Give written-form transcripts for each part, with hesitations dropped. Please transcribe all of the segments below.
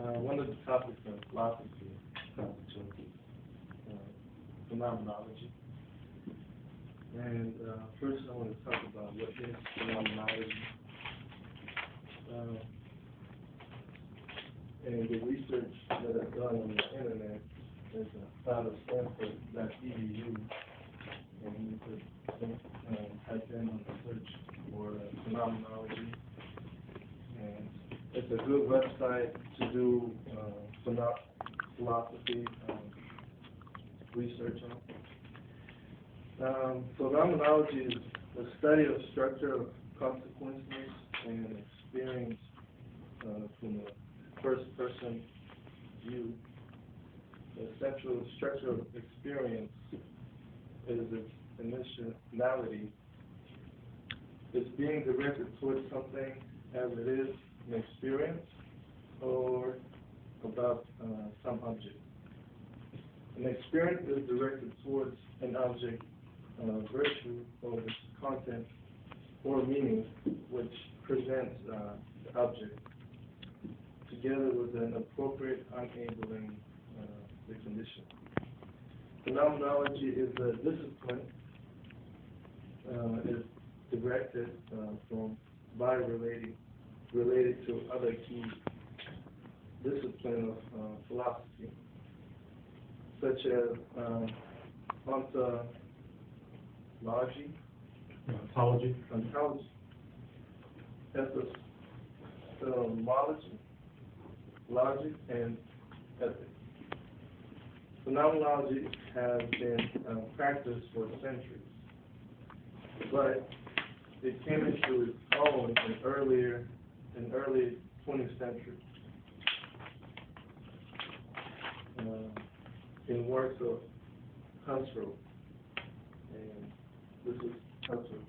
One of the topics of philosophy constitutes phenomenology. And first I want to talk about what is phenomenology. And the research that I've done on the internet is found at Stanford.edu, and you could type in on the search for phenomenology. And it's a good website to do philosophy research on. Phenomenology is the study of structure of consequences and experience from a first-person view. The central structure of experience is its initiality. It's being directed towards something as it is an experience or about some object. An experience is directed towards an object, virtue, or its content or meaning, which presents the object, together with an appropriate enabling the condition. Phenomenology is a discipline, is directed related to other key disciplines of philosophy, such as ontology, epistemology, logic, and ethics. Phenomenology has been practiced for centuries, but it came into its own in early 20th century in works of Husserl, and this is Husserl.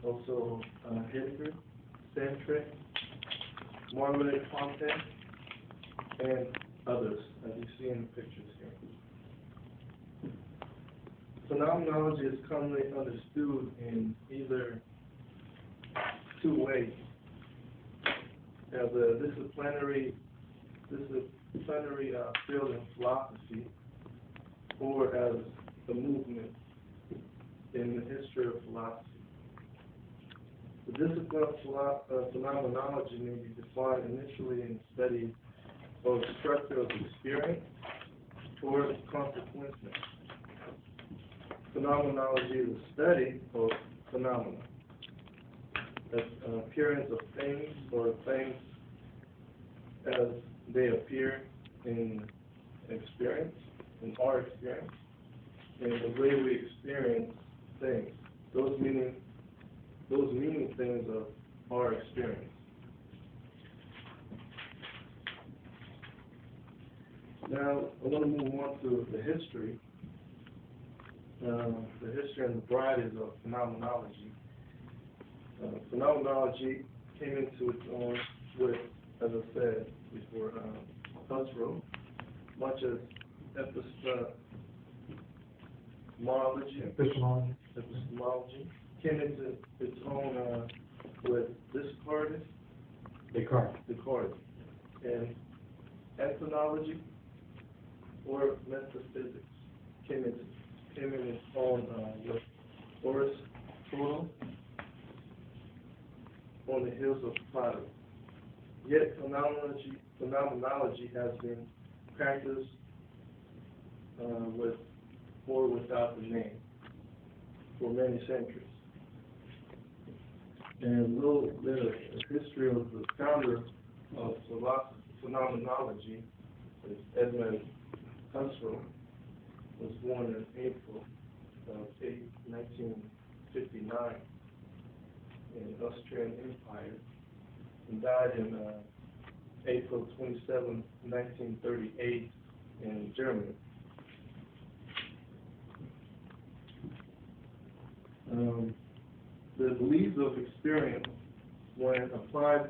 Also Heidegger, Sartre, Marmalade Fontaine, and others, as you see in the pictures here. Phenomenology is commonly understood in either two ways: as a disciplinary field in philosophy, or as a movement in the history of philosophy. The discipline of phenomenology may be defined initially in study of the structure of experience or consequences. Phenomenology is a study of phenomena, the appearance of things or things as they appear in experience, in our experience, and the way we experience things, those meaning things of our experience. Now, I want to move on to the history and the varieties of phenomenology. Phenomenology came into its own with, as I said before, Husserl, much as epistemology came into its own with Descartes, and ethnology or metaphysics came in its own with Aristotle on the hills of Plato. Yet phenomenology has been practiced with or without the name for many centuries. And a little bit of history of the founder of phenomenology is Edmund Husserl. Was born in April of 1959 in the Austrian Empire and died in April 27, 1938 in Germany. The beliefs of experience, when applied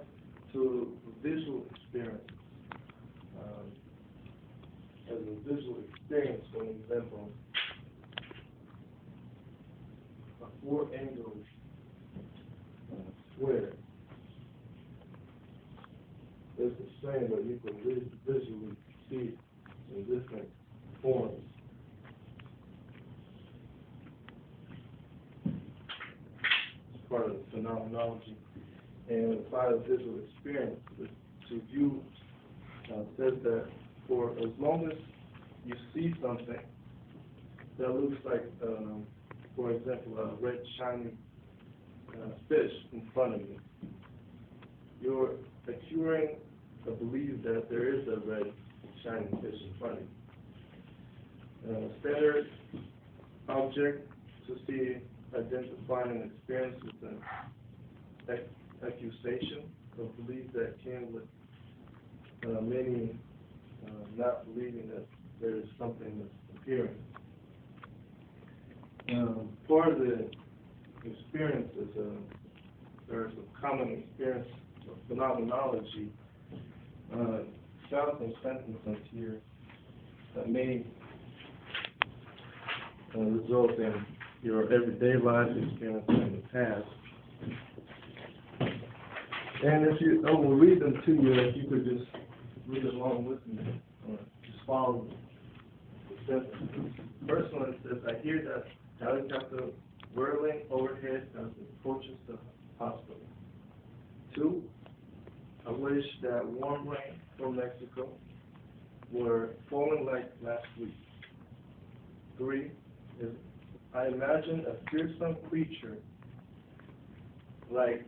to visual experience, as a visual experience, for example, a four-angled square it's the same, but you can visually see it in different forms. It's part of the phenomenology. And by the visual experience, to view says that for as long as you see something that looks like, for example, a red shiny fish in front of you, you're acquiring a belief that there is a red shiny fish in front of you. Standard object to see, identify, and experience is an accusation of belief that came with many not believing that there is something that's appearing. Part of the experiences, there's a common experience of phenomenology. Found some sentences here that may result in your everyday life experience in the past. And if you, I will read them to you, if you could just read along with me, or just follow the sentences. First one says, I hear that helicopter whirling overhead as it approaches the hospital. 2, I wish that warm rain from Mexico were falling like last week. 3 is, I imagine a fearsome creature like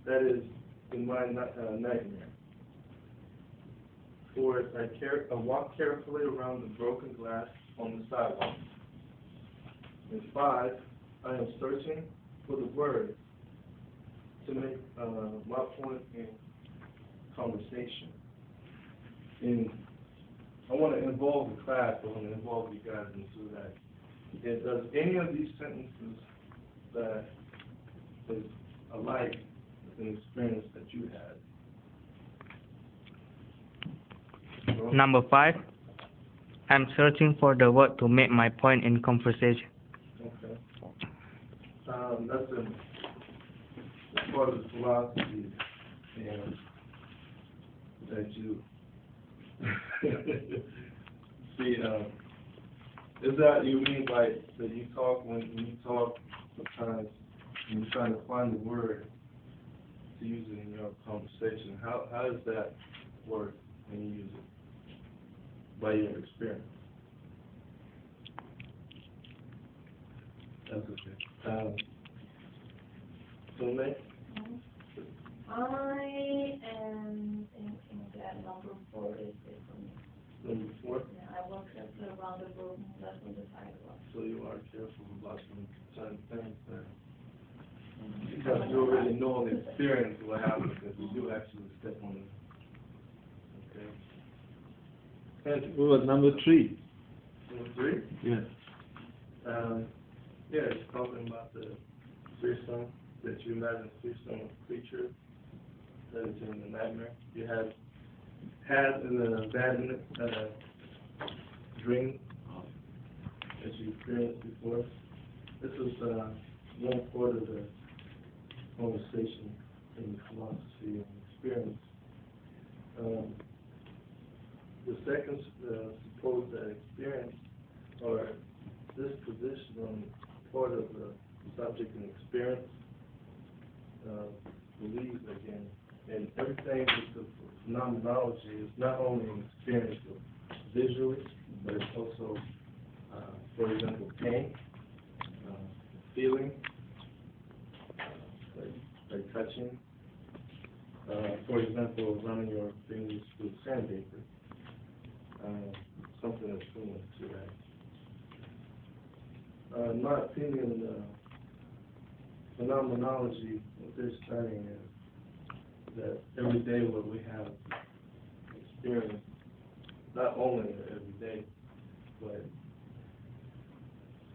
that is in my nightmare. 4 is, I walk carefully around the broken glass on the sidewalk. And 5, I am searching for the words to make my point in conversation. And I want to involve the class, I want to involve you guys into that. And does any of these sentences that is alike with an experience that you had? Number 5, I'm searching for the word to make my point in conversation. Okay. That's part of the philosophy, and that you see. Is that you mean by that you talk when you talk sometimes when you're trying to find the word to use it in your conversation? How does that work when you use it by your experience? That's okay. So, May? I am thinking that number 4 is it for me. Number 4? Yeah, I walk carefully around the broken glass on the sidewalk. So you are careful about some certain things there. Because you already know the experience of what happens if you do actually step on it. Okay. And What was number 3? Number 3? Yes. Yeah, it's talking about the fearsome, that you imagine fearsome creature that is in the nightmare. You had in a bad dream that you experienced before. This is one part of the conversation in philosophy and experience. The second, suppose that experience or this position on part of the subject and experience believes again, and everything with the phenomenology is not only an experience of visually, but it's also, for example, pain, feeling, like touching. For example, running your fingers through sandpaper, something that's similar to that. In my opinion, phenomenology, what they're studying is that every day what we have experienced, not only every day, but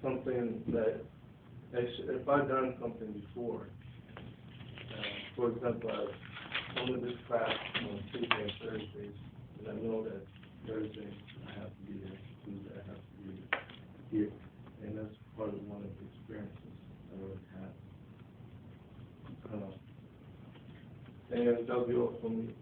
something that, if I've done something before, for example, I come to this class on Tuesday and Thursdays, and I know that Thursday I have to be there, Tuesday I have to be here, and that's part of one of the experiences I already have. And that'll be all for me.